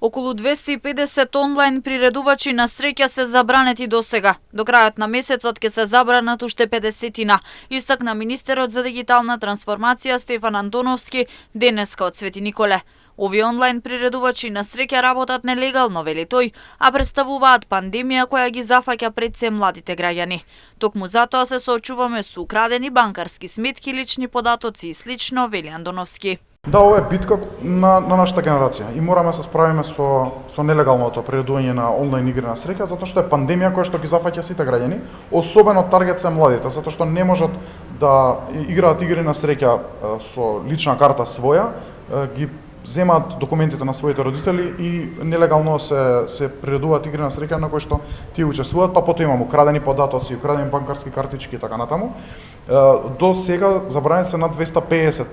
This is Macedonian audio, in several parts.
Околу 250 онлайн приредувачи на среќа се забранети досега. До крајот на месецот ќе се забранат уште 50-тина, истакна министерот за дигитална трансформација Стефан Антоновски денеска од Свети Николе. Овие онлайн приредувачи на среќа работат нелегално, вели тој, а представуваат пандемија која ги зафаќа пред се младите граѓани. Токму затоа се соочуваме со украдени банкарски сметки, лични податоци и слично, вели Антоновски. Да, ова е битка на нашата генерација и мораме се справиме со нелегалното приредување на онлайн игри на среќа, затоа што е пандемија која што ги зафаќа сите граѓани, особено таргет се младите, затоа што не можат да играат игри на среќа со лична карта своја, ги земаат документите на своите родители и нелегално се приредуваат игри на среќа на кои што тие учествуваат, па потоа имаме украдени податоци, украдени банкарски картички и така натаму. До сега забранет се над 250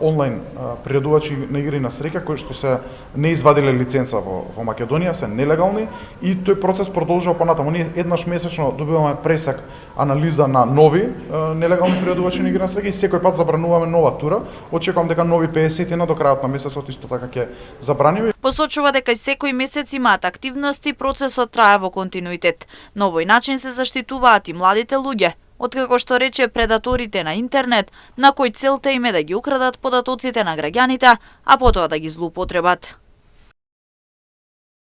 онлайн приредувачи на игри на среќа кои што се не извадиле лиценца во Македонија, се нелегални и тој процес продолжува понатаму. Ние еднаш месечно добиваме пресек анализа на нови нелегални приредувачи на игри на среќа и секој пат забрануваме нова тура. Очекувам дека нови 50 до крајот на месецот исто така ќе забраниме. Посочува дека секој месец имаат активности, процесот трае во континуитет. На овој начин се заштитуваат и младите луѓе, откако што рече предаторите на интернет, на кој целта им е да ги украдат податоците на граѓаните, а потоа да ги злоупотребат.